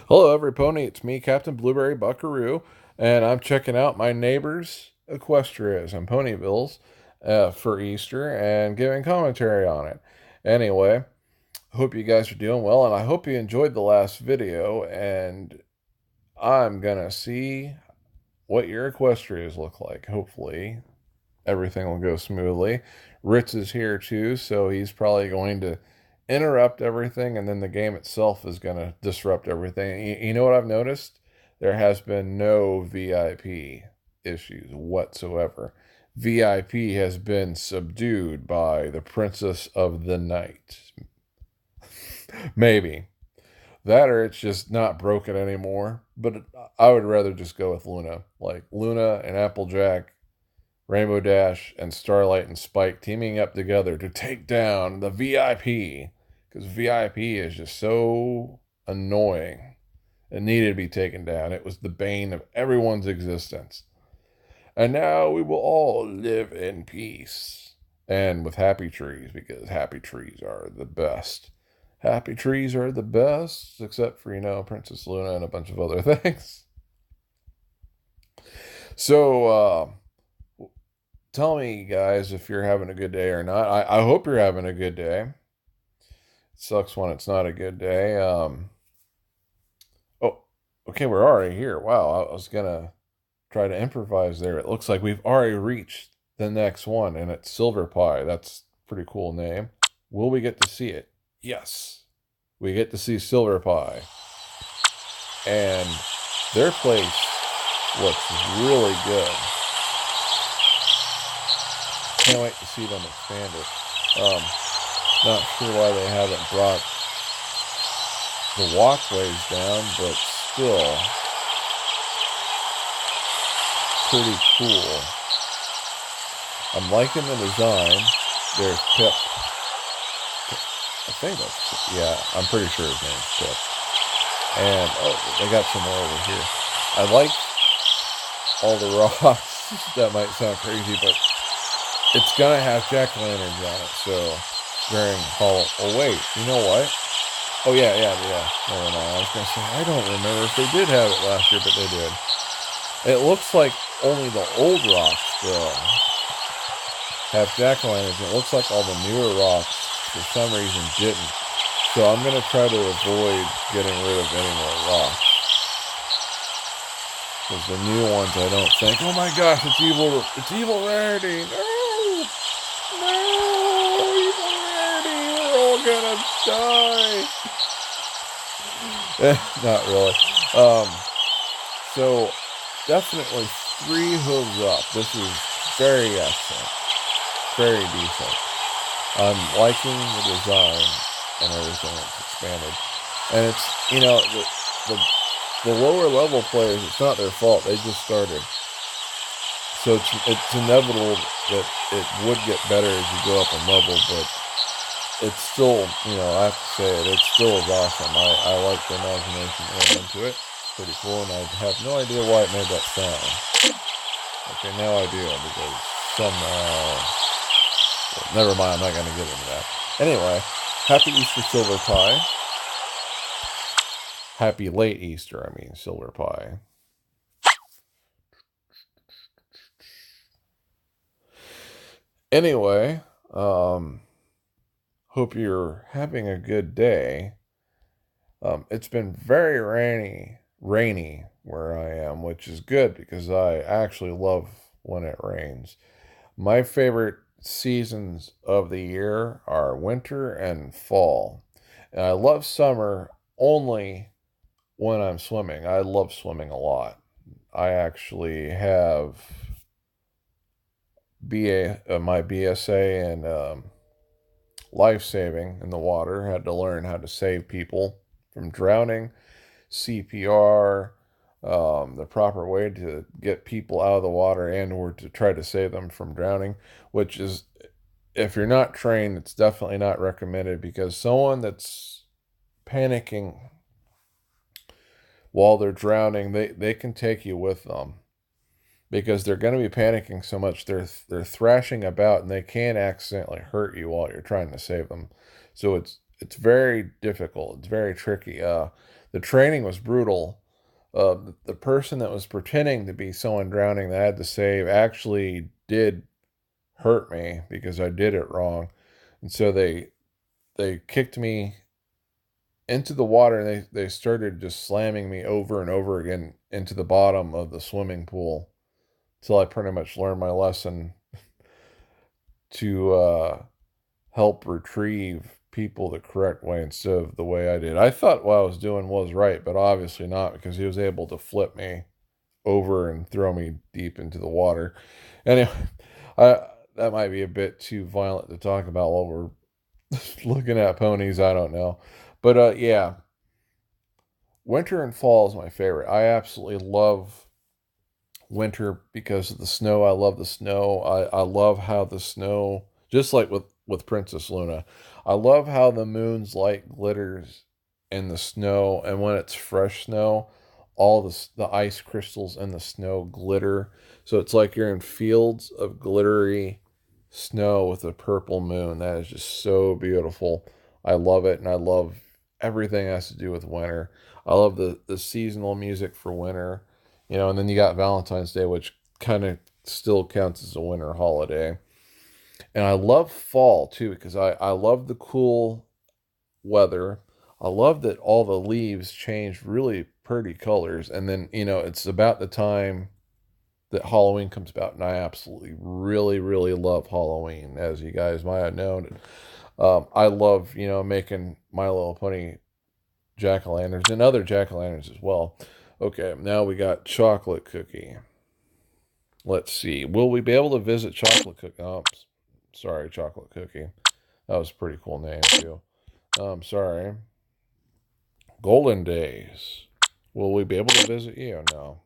Hello, every pony. It's me, Captain Blueberry Buckaroo, and I'm checking out my neighbor's Equestrias and Ponyvilles for Easter and giving commentary on it. Anyway, hope you guys are doing well, and I hope you enjoyed the last video. And I'm gonna see what your Equestrias look like. Hopefully, everything will go smoothly. Ritz is here too, so he's probably going to interrupt everything, and then the game itself is going to disrupt everything. You know what I've noticed? There has been no VIP issues whatsoever. VIP has been subdued by the Princess of the Night. Maybe. That or it's just not broken anymore. But I would rather just go with Luna. Like Luna and Applejack, Rainbow Dash, and Starlight and Spike teaming up together to take down the VIP. Because VIP is just so annoying. It needed to be taken down. It was the bane of everyone's existence. And now we will all live in peace. And with happy trees, because happy trees are the best. Happy trees are the best, except for, Princess Luna and a bunch of other things. So, tell me, guys, if you're having a good day or not. I hope you're having a good day. It sucks when it's not a good day. Oh, okay, we're already here. Wow, I was going to try to improvise there. It looks like we've already reached the next one, and it's Silver Pie. That's a pretty cool name. Will we get to see it? Yes. We get to see Silver Pie. And their place looks really good. Can't wait to see them expand it. Not sure why they haven't brought the walkways down, but still pretty cool. I'm liking the design. There's Pip. I think that's, yeah, I'm pretty sure his name's Pip. And, oh, they got some more over here. I like all the rocks. That might sound crazy, but it's gonna have jack-o'-lanterns on it, so during Hall. Oh wait, you know what? Oh yeah. Never mind. I was gonna say I don't remember if they did have it last year, but they did. It looks like only the old rocks still have jack-o'-lanterns. It looks like all the newer rocks for some reason didn't. So I'm gonna try to avoid getting rid of any more rocks. Because the new ones, I don't think. Oh my gosh, it's evil! It's evil rarity! No! No! Evil rarity! We're all gonna die! Not really. So definitely 3 hooves up. This is very excellent. Very decent. I'm liking the design and everything that's expanded. And it's, the lower level players, it's not their fault. They just started. So it's inevitable that it would get better as you go up in level, but it's still, I have to say it still is awesome. I like the imagination going into it. It's pretty cool, and I have no idea why it made that sound. Okay, now I do, because somehow... Well, never mind, I'm not going to get into that. Anyway, happy Easter, Silver Pie. Happy late Easter, Silver Pie. Anyway, hope you're having a good day. It's been very rainy where I am, which is good because I actually love when it rains. My favorite seasons of the year are winter and fall. And I love summer only when I'm swimming. I love swimming a lot. I actually have my BSA in life saving in the water. Had to learn how to save people from drowning, CPR, the proper way to get people out of the water and or to try to save them from drowning, which is, if you're not trained, it's definitely not recommended, because someone that's panicking while they're drowning, they can take you with them, because they're going to be panicking so much they're thrashing about, and they can accidentally hurt you while you're trying to save them. So it's very difficult. It's very tricky. The training was brutal. The person that was pretending to be someone drowning that I had to save actually did hurt me because I did it wrong. And so they kicked me into the water, and they started just slamming me over and over again into the bottom of the swimming pool until I pretty much learned my lesson to help retrieve people the correct way instead of the way I did. I thought what I was doing was right, but obviously not, because he was able to flip me over and throw me deep into the water. Anyway, I that might be a bit too violent to talk about while we're looking at ponies. I don't know. But yeah, winter and fall is my favorite. I absolutely love winter because of the snow. I love the snow. I love how the snow, just like with Princess Luna, I love how the moon's light glitters in the snow, and when it's fresh snow, all the ice crystals in the snow glitter. So it's like you're in fields of glittery snow with a purple moon. That is just so beautiful. I love it, and I love everything that has to do with winter. I love the seasonal music for winter, and then you got Valentine's Day, which kind of still counts as a winter holiday. And I love fall too, because I love the cool weather. I love that all the leaves change really pretty colors. And then, it's about the time that Halloween comes about. And I absolutely, really, really love Halloween, as you guys might have known. I love, making My Little Pony jack-o'-lanterns and other jack-o'-lanterns as well. Okay, now we got chocolate cookie. Let's see. Will we be able to visit chocolate cookie? Oh, sorry, chocolate cookie. That was a pretty cool name too. Sorry. Golden Days. Will we be able to visit you? No.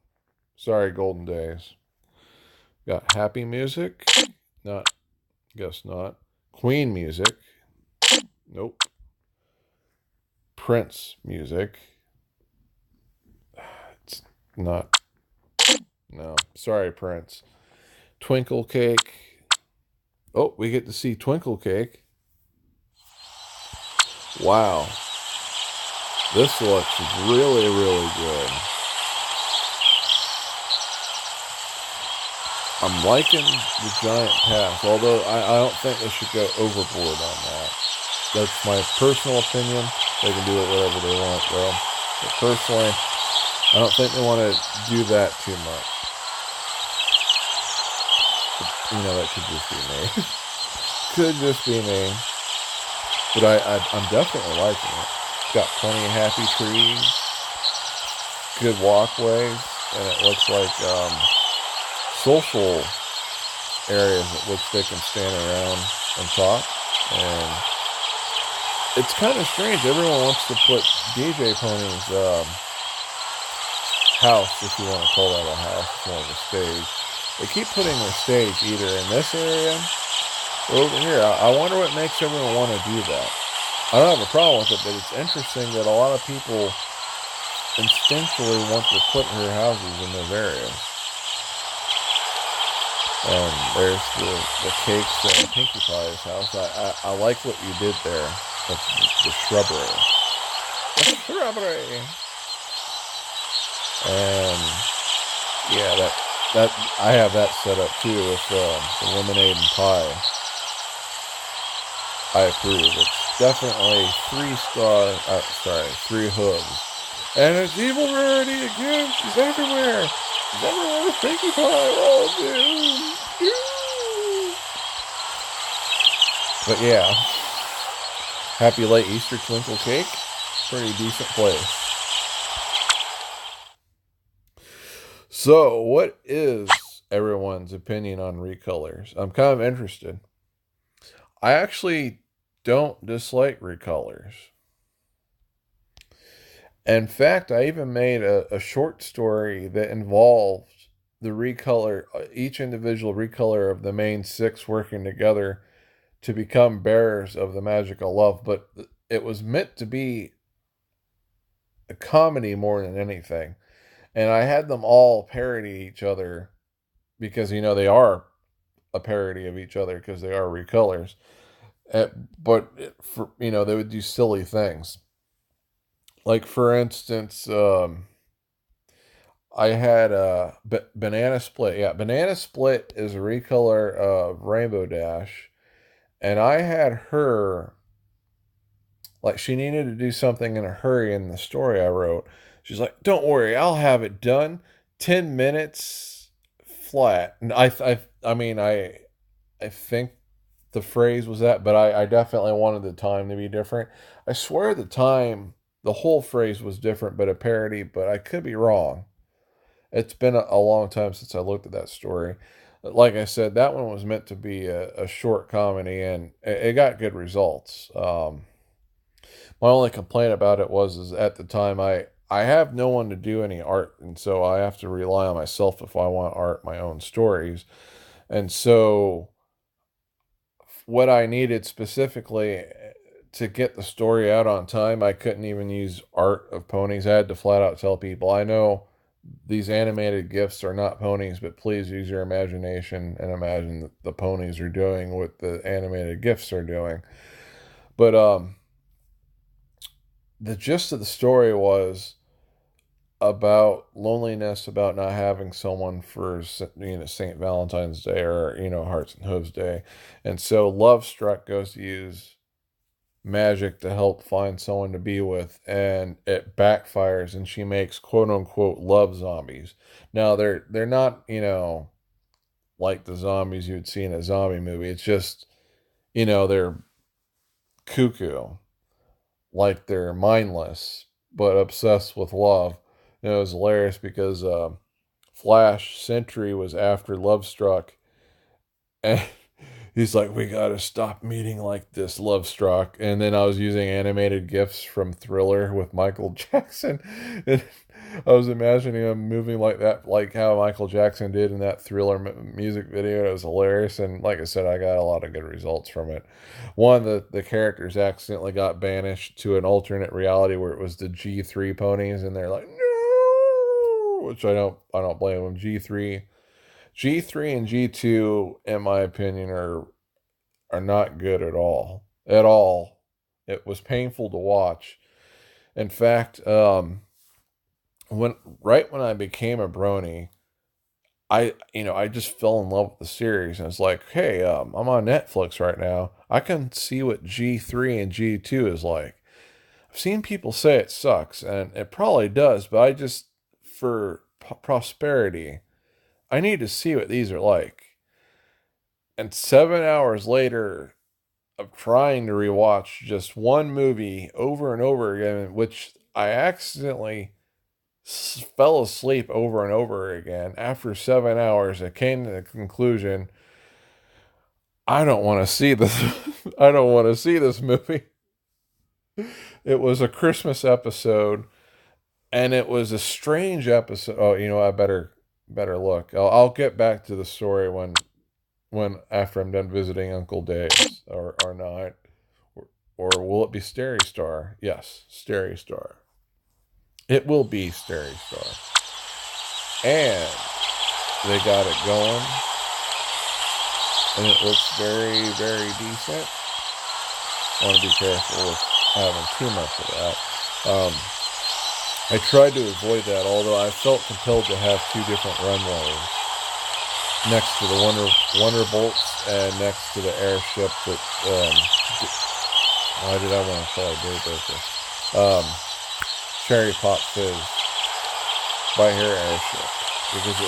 Sorry, Golden Days. Got happy music? Not. Guess not. Queen music? Nope. Prince music? It's not. No. Sorry, Prince. Twinkle Cake. Oh, we get to see Twinkle Cake. Wow. This looks really, really good. I'm liking the giant pass, although I don't think they should go overboard on that. That's my personal opinion. They can do it whatever they want, though. But personally, I don't think they want to do that too much. But, that could just be me. Could just be me. But I'm definitely liking it. It's got plenty of happy trees, good walkways, and it looks like social areas at which they can stand around and talk. And it's kind of strange. Everyone wants to put DJ Pony's house, if you want to call that a house, it's more of a stage. They keep putting their stage either in this area or over here. I wonder what makes everyone want to do that. I don't have a problem with it, but it's interesting that a lot of people instinctually want to put her houses in those areas. And there's the cakes and Pinkie Pie's house. I like what you did there with the shrubbery. The shrubbery! And yeah, that I have that set up too with the lemonade and pie. I approve. It's definitely 3-star. Sorry, 3 hooves. And it's Evil Rarity again. She's everywhere. She's everywhere with Pinkie Pie. Oh, dude. But yeah, happy late Easter, Twinkle Cake. Pretty decent place. So, what is everyone's opinion on recolors? I'm kind of interested. I actually don't dislike recolors. In fact, I even made a short story that involved the recolor, each individual recolor of the main 6 working together to become bearers of the magical love. But it was meant to be a comedy more than anything. And I had them all parody each other because, they are a parody of each other because they are recolors. But they would do silly things. Like for instance, I had Banana Split. Yeah, Banana Split is a recolor of Rainbow Dash, and I had her like she needed to do something in a hurry in the story I wrote. She's like, "Don't worry, I'll have it done. 10 minutes flat." And I think the phrase was that, but I definitely wanted the time to be different. I swear the whole phrase was different, but a parody. But I could be wrong. It's been a long time since I looked at that story. Like I said, that one was meant to be a short comedy, and it got good results. My only complaint about it is at the time I have no one to do any art, and so I have to rely on myself if I want art my own stories. And so what I needed specifically to get the story out on time, I couldn't even use art of ponies. I had to flat out tell people, I know these animated GIFs are not ponies, but please use your imagination and imagine that the ponies are doing what the animated GIFs are doing. But the gist of the story was about loneliness, about not having someone for St. Valentine's Day or Hearts and Hooves Day, and so Love Struck goes to use magic to help find someone to be with, and it backfires, and she makes quote unquote love zombies. Now they're not like the zombies you would see in a zombie movie. It's just they're cuckoo, like they're mindless but obsessed with love. And it was hilarious because Flash Sentry was after Love Struck, and he's like, "We gotta stop meeting like this, Love Struck." And then I was using animated GIFs from Thriller with Michael Jackson, and I was imagining him moving like that, like how Michael Jackson did in that Thriller music video. It was hilarious, and like I said, I got a lot of good results from it. One, the characters accidentally got banished to an alternate reality where it was the G3 ponies, and they're like, "No," which I don't blame them. G3 and G2, in my opinion, are not good at all. At all. It was painful to watch. In fact, when when I became a brony, I just fell in love with the series, and it's like, hey, I'm on Netflix right now. I can see what G3 and G2 is like. I've seen people say it sucks, and it probably does, but I just, for prosperity, I need to see what these are like. And 7 hours later of trying to rewatch just one movie over and over again, which I accidentally fell asleep over and over again. After 7 hours, I came to the conclusion, I don't want to see this. I don't want to see this movie. It was a Christmas episode, and it was a strange episode. Oh, I better look. I'll get back to the story when after I'm done visiting Uncle Dave's or not. Or will it be Starry Star? Yes, Starry Star. It will be Starry Star. And they got it going. And it looks very, very decent. I want to be careful with having too much of that. I tried to avoid that, although I felt compelled to have two different runways next to the Wonder Bolts and next to the airship that why did I want to call it Daybreaker? Cherry Pop Fizz by Hair Airship, because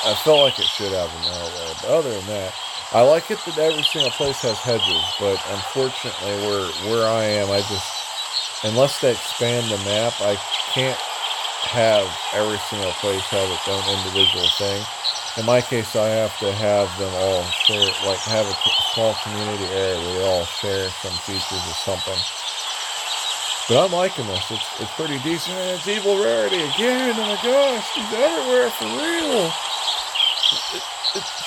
I felt like it should have in that way. But other than that, I like it that every single place has hedges, but unfortunately where I am, unless they expand the map, I can't have every single place have its own individual thing. In my case, I have to have them all share, like have a small community area where they all share some features or something. But I'm liking this. It's pretty decent. And it's Evil Rarity again. Oh my gosh, she's everywhere for real.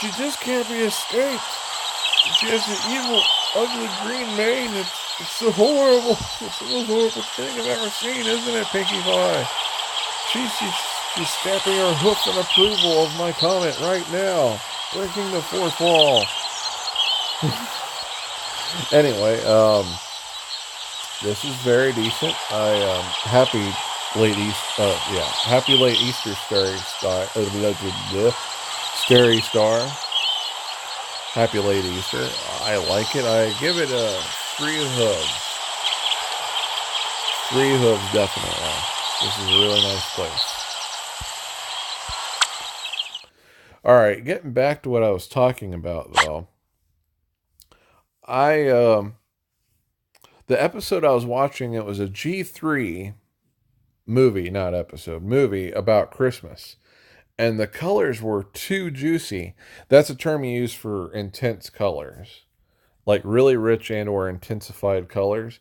She just can't be escaped. She has an evil, ugly green mane. It's so horrible. It's the most horrible thing I've ever seen, isn't it, Pinkie Pie? She's stamping her hoof in approval of my comment right now, breaking the fourth wall. Anyway, This is very decent. Happy late Easter. Happy late Easter, Starry Star. Starry Star. Happy late Easter. I like it. I give it a 3 hooves. 3 hooves, definitely. This is a really nice place. All right, getting back to what I was talking about, though. I the episode I was watching, it was a G3 movie, not episode, movie about Christmas. And the colors were too juicy. That's a term you use for intense colors. Like really rich and or intensified colors.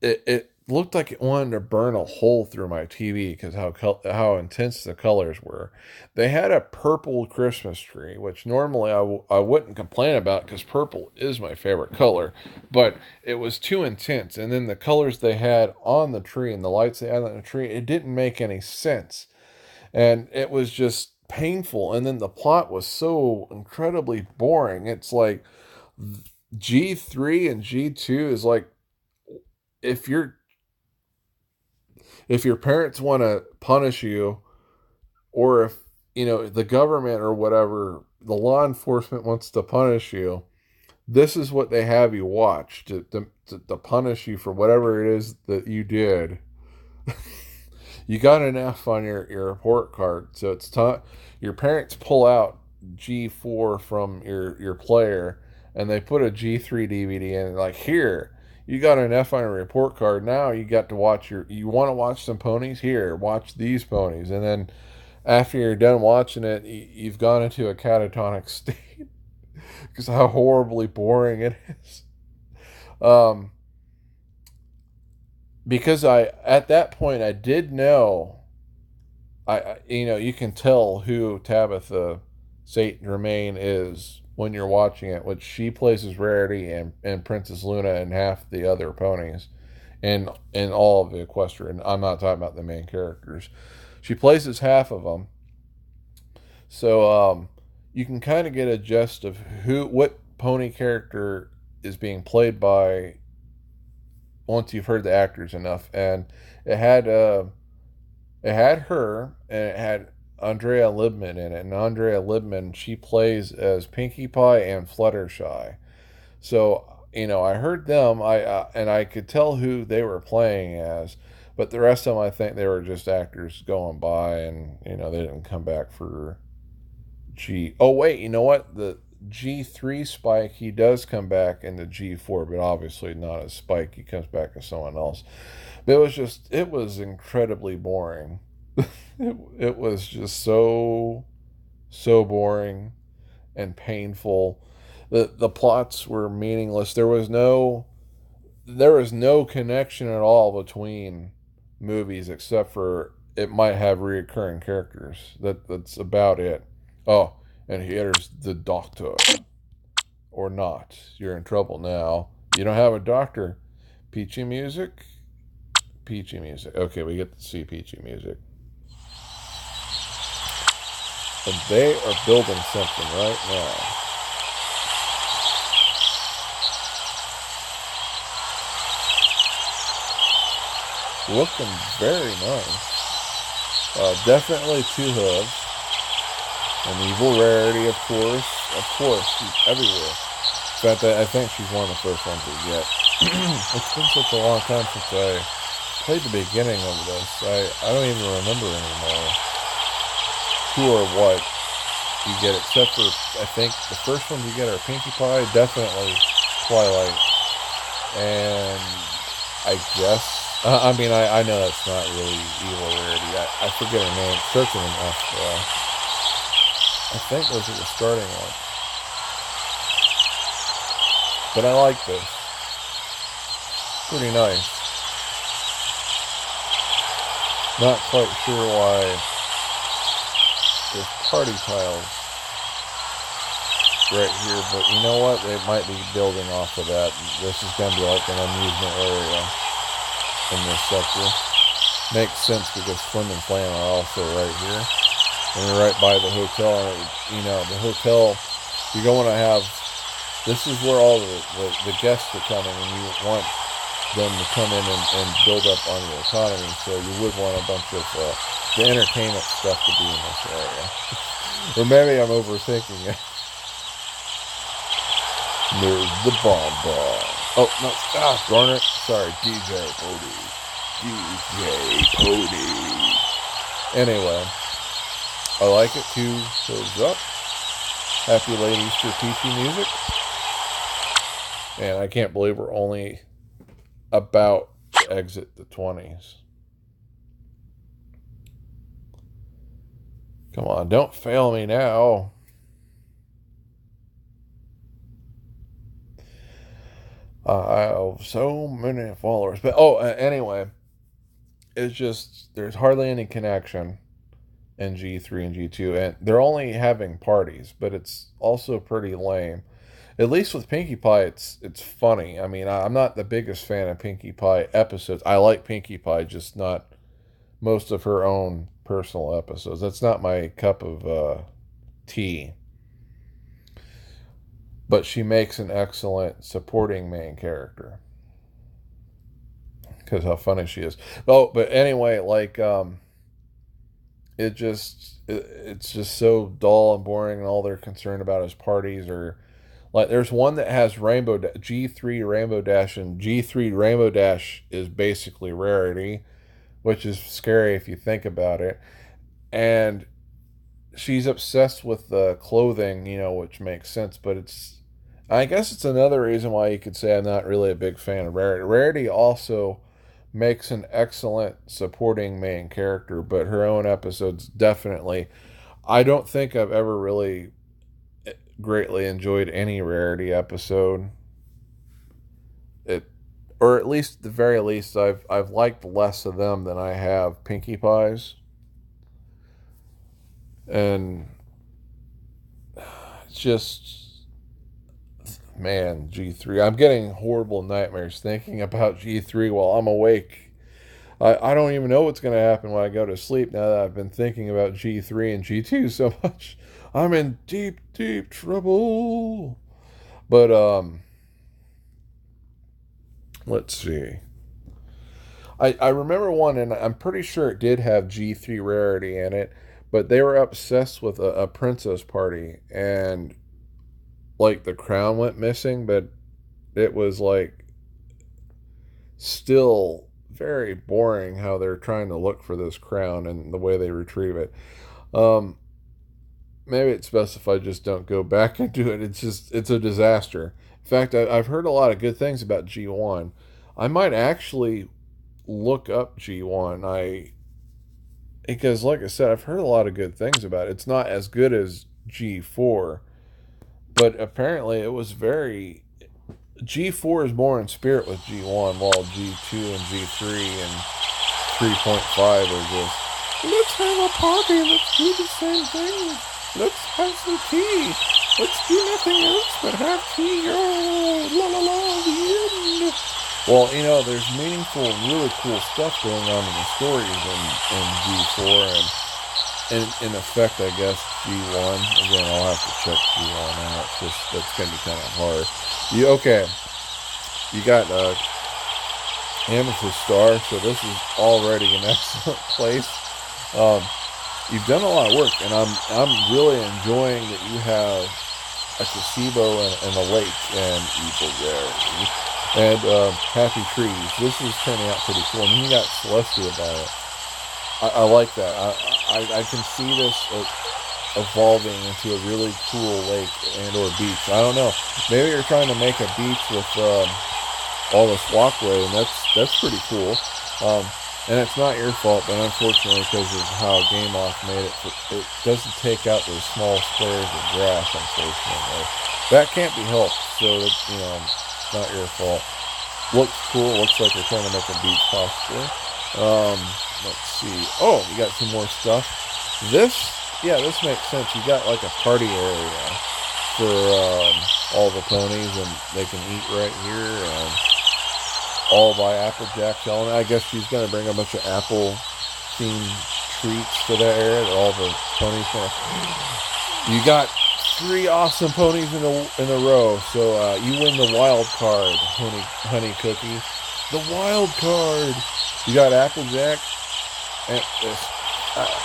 It looked like it wanted to burn a hole through my TV because how intense the colors were. They had a purple Christmas tree, which normally I wouldn't complain about because purple is my favorite color, but it was too intense. And then the colors they had on the tree and the lights they had on the tree, it didn't make any sense, and it was just painful. And then the plot was so incredibly boring. It's like G3 and G2 is like if you're if your parents want to punish you, or if the government or whatever, the law enforcement wants to punish you, this is what they have you watch to punish you for whatever it is that you did. You got an F on your report card, so it's time your parents pull out G4 from your player, and they put a G3 DVD in, like, here, you got an F on your report card. Now you got to watch you want to watch some ponies? Here, watch these ponies. And then after you're done watching it, you've gone into a catatonic state because how horribly boring it is. Um, because at that point I did know, you can tell who Tabitha St. Germain is when you're watching it, which she plays as Rarity and Princess Luna and half the other ponies and all of the equestrian. I'm not talking about the main characters. She plays as half of them. So you can kind of get a gist of what pony character is being played by once you've heard the actors enough. And it had her, and it had Andrea Libman in it. And Andrea Libman, she plays as Pinkie Pie and Fluttershy. So I heard them. And I could tell who they were playing as, but the rest of them, I think they were just actors going by, and they didn't come back for G. Oh wait, you know what? The G3 Spike, he does come back in the G4, but obviously not as Spike. He comes back as someone else. But it was incredibly boring. It was just so boring and painful. The plots were meaningless. There was no connection at all between movies, except for it might have reoccurring characters. That's about it. Oh, and here's the doctor. Or not. You're in trouble now. You don't have a doctor. Peachy music? Peachy music. Okay, we get to see Peachy music. And they are building something right now. Looking very nice. Definitely 2 hooves. An evil Rarity, of course. Of course, she's everywhere. In fact, I think she's one of the first ones we get. It's been such a long time since I played the beginning of this. I don't even remember anymore who or what you get, except for, I think, the first one you get are Pinkie Pie, definitely Twilight, and I guess, I know that's not really evil Rarity. I forget her name. It starts with an F, though. I think those are the starting ones. But I like this. Pretty nice. Not quite sure why there's party tiles right here, but you know what? They might be building off of that. This is going to be like an amusement area in this sector. Makes sense because Flim and Flam are also right here. And you're right by the hotel, and the hotel, you're going to have, this is where all the guests are coming, and you want them to come in and build up on your economy. So you would want a bunch of the entertainment stuff to be in this area. Or maybe I'm overthinking it. There's the bomb bomb. Oh, no, darn it. Sorry, DJ Pody. DJ Pody. Anyway, I like it. 2 goes up. Happy Late Easter Peachy music. And I can't believe we're only about to exit the 20s. Come on, don't fail me now. I have so many followers. But, anyway, it's just, there's hardly any connection in G3 and G2. And they're only having parties, but it's also pretty lame. At least with Pinkie Pie, it's funny. I mean, I'm not the biggest fan of Pinkie Pie episodes. I like Pinkie Pie, just not most of her own personal episodes. That's not my cup of tea. But she makes an excellent supporting main character. Because how funny she is. Oh, but anyway, like, it's just so dull and boring, and all they're concerned about is parties. Or like, there's one that has G3 Rainbow Dash, and G3 Rainbow Dash is basically Rarity, which is scary if you think about it. And she's obsessed with the clothing, which makes sense, but I guess it's another reason why you could say I'm not really a big fan of Rarity. Rarity also makes an excellent supporting main character, but her own episodes definitely. I don't think I've ever really greatly enjoyed any Rarity episode. Or at least, at the very least, I've liked less of them than I have Pinkie Pies. And it's just, man, G3. I'm getting horrible nightmares thinking about G3 while I'm awake. I don't even know what's going to happen when I go to sleep now that I've been thinking about G3 and G2 so much. I'm in deep, deep trouble. But, let's see. I remember one, and I'm pretty sure it did have G3 Rarity in it, but they were obsessed with a princess party, and like the crown went missing, but it was like still very boring how they're trying to look for this crown and the way they retrieve it. Maybe it's best if I just don't go back into it. It's a disaster. In fact, I've heard a lot of good things about G1. I might actually look up G1. Because like I said, I've heard a lot of good things about it. It's not as good as G4, but apparently it was very... G4 is more in spirit with G1, while G2 and G3 and 3.5 are just, let's have a party, let's do the same thing, let's have some tea, let's do nothing else but have tea, oh, la la la, the end. Well, there's meaningful, really cool stuff going on in the stories in G4, and in effect, I guess, G1. Again, I'll have to check G1 out. That's going to be kind of hard. You got Amethyst Star, so this is already an excellent place. You've done a lot of work, and I'm really enjoying that you have a gazebo and a lake and Evil Rarity and Happy Trees. This is turning out pretty cool. And then you got Celestia by it. I like that. I can see this evolving into a really cool lake and or beach. I don't know. Maybe you're trying to make a beach with all this walkway, and that's pretty cool. And it's not your fault, but unfortunately, because of how Game Off made it, it doesn't take out those small squares of grass, unfortunately. That can't be helped, so it's not your fault. Looks cool. Looks like they're trying to make a beach, possibly. Let's see. Oh, you got some more stuff. This makes sense. You got like a party area for all the ponies, and they can eat right here, and all by Applejack telling. I guess she's going to bring a bunch of apple-themed treats to that area that all the ponies can. You got 3 awesome ponies in a row, so you win the wild card, Honey Cookie. The wild card. You got Applejack,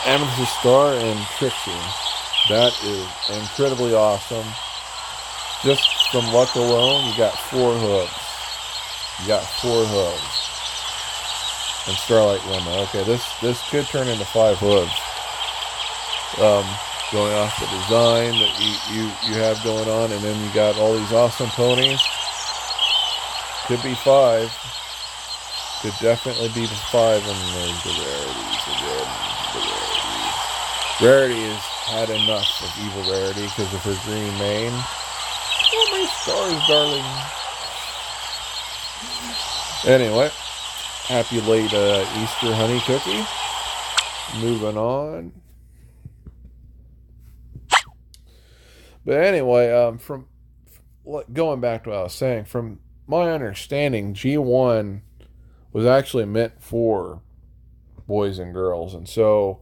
Amethyst Star, and Trixie. That is incredibly awesome. Just from luck alone, you got 4 hooves. You got 4 hooves. And Starlight Glimmer. Okay, this could turn into 5 hooves. Going off the design that you have going on, and then you got all these awesome ponies. Could be 5. Could definitely be 5, and there's the rarities again. The rarities. Rarity has had enough of Evil Rarity because of her green mane. Oh, my stars, darling. Anyway, happy late Easter honey cookie. Moving on. But anyway, from going back to what I was saying, from my understanding, G1 was actually meant for boys and girls, and so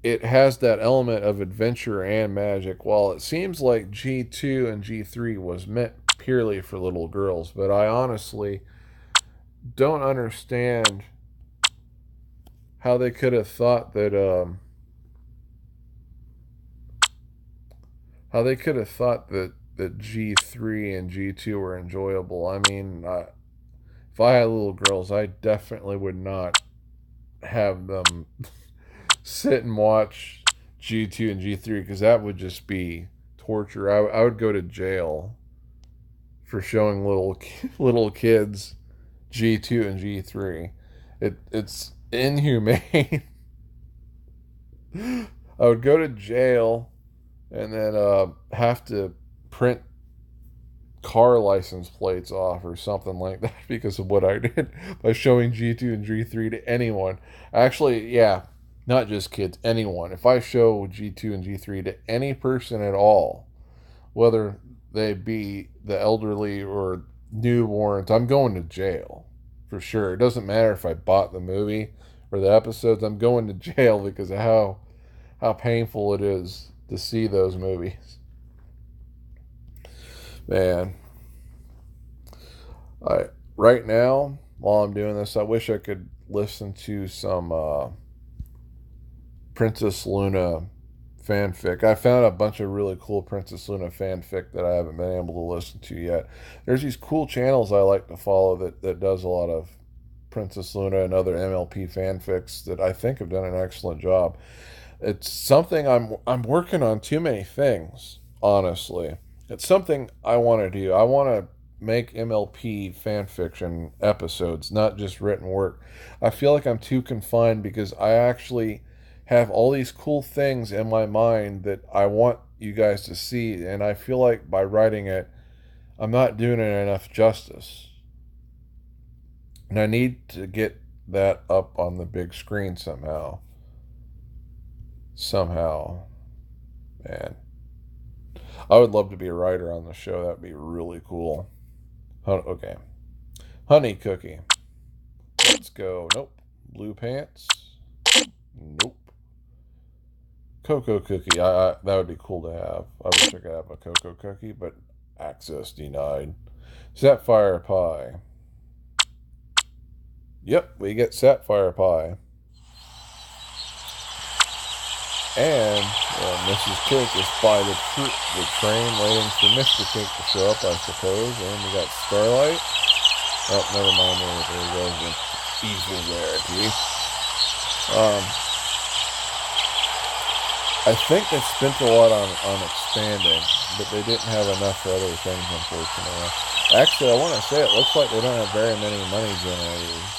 it has that element of adventure and magic, while it seems like G2 and G3 was meant purely for little girls. But I honestly don't understand how they could have thought that that G3 and G2 were enjoyable. I mean, if I had little girls, I definitely would not have them sit and watch G2 and G3, because that would just be torture. I would go to jail for showing little kids G2 and G3. It's inhumane. I would go to jail and then have to print car license plates off or something like that because of what I did by showing G2 and G3 to anyone. Actually, yeah, not just kids, anyone. If I show G2 and G3 to any person at all, whether they be the elderly or newborns, I'm going to jail for sure. It doesn't matter if I bought the movie or the episodes. I'm going to jail because of how painful it is to see those movies. Man, right now, while I'm doing this, I wish I could listen to some Princess Luna fanfic. I found a bunch of really cool Princess Luna fanfic that I haven't been able to listen to yet. There's these cool channels I like to follow that does a lot of Princess Luna and other MLP fanfics that I think have done an excellent job. It's something I'm working on too many things, honestly. It's something I want to do. I want to make MLP fan fiction episodes, not just written work. I feel like I'm too confined because I actually have all these cool things in my mind that I want you guys to see, and I feel like by writing it, I'm not doing it enough justice. And I need to get that up on the big screen somehow. Man. I would love to be a writer on the show. That'd be really cool. Okay. Honey cookie. Let's go. Nope. Blue pants. Nope. Cocoa cookie. That would be cool to have. I wish I could have a cocoa cookie, but access denied. Sapphire pie. Yep, we get sapphire pie. And Mrs. Cake is by the train waiting for Mr. Cake to show up, I suppose. And we got Starlight. Oh, never mind. There goes an evil rarity. I think they spent a lot on expanding, but they didn't have enough for other things, unfortunately. Actually, I want to say it looks like they don't have very many money generators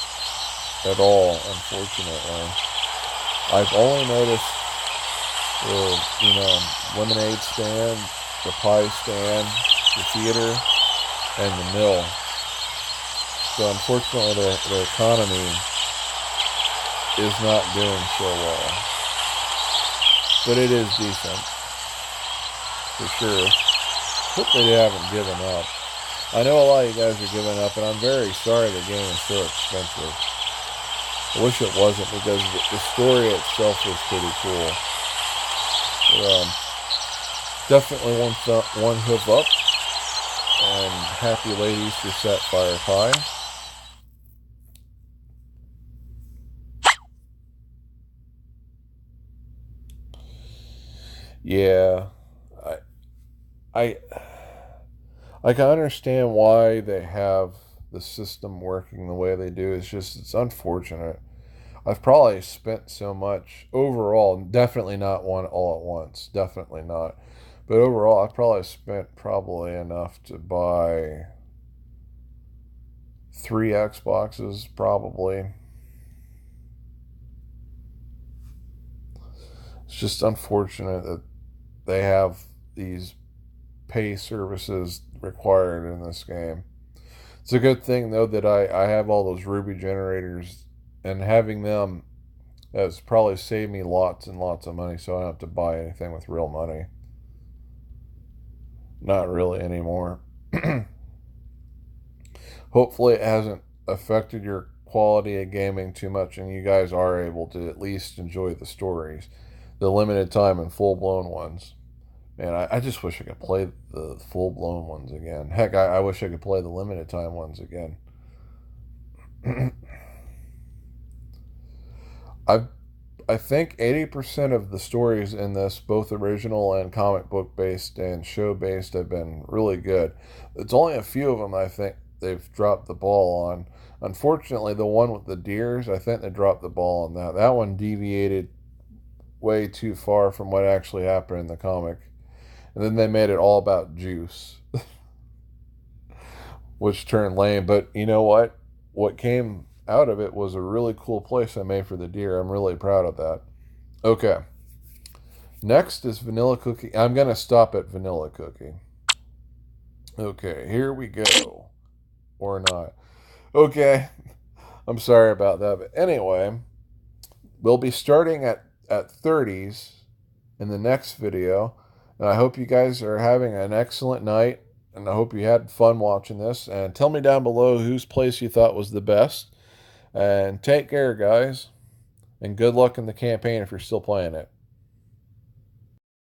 at all, unfortunately. I've only noticed lemonade stand, the pie stand, the theater, and the mill. So unfortunately, the economy is not doing so well. But it is decent, for sure. Hope they haven't given up. I know a lot of you guys are giving up, and I'm very sorry the game is so expensive. I wish it wasn't, because the story itself was pretty cool. But, definitely one hoof up, and happy late Easter sapphire pie. Yeah, I, I, I can understand why they have the system working the way they do. It's unfortunate. I've probably spent so much overall, definitely not one all at once, definitely not. But overall, I've probably spent probably enough to buy three Xboxes, probably. It's just unfortunate that they have these pay services required in this game. It's a good thing though that I have all those Ruby generators, and having them has probably saved me lots and lots of money, so I don't have to buy anything with real money. Not really anymore. Hopefully it hasn't affected your quality of gaming too much and you guys are able to at least enjoy the stories, the limited time and full blown ones. Man, I just wish I could play the full blown ones again. Heck, I wish I could play the limited time ones again. I've I think 80% of the stories in this, both original and comic book based and show based, have been really good. It's only a few of them I think they've dropped the ball on. Unfortunately, the one with the deers, I think they dropped the ball on that. That one deviated way too far from what actually happened in the comic. And then they made it all about juice, which turned lame. But you know what? What came out of it was a really cool place I made for the deer. I'm really proud of that. Okay. Next is vanilla cookie. I'm going to stop at vanilla cookie. Okay, here we go. Or not. Okay. I'm sorry about that. But anyway, we'll be starting at 30s in the next video. And I hope you guys are having an excellent night. And I hope you had fun watching this. And tell me down below whose place you thought was the best. And take care, guys. And good luck in the campaign if you're still playing it.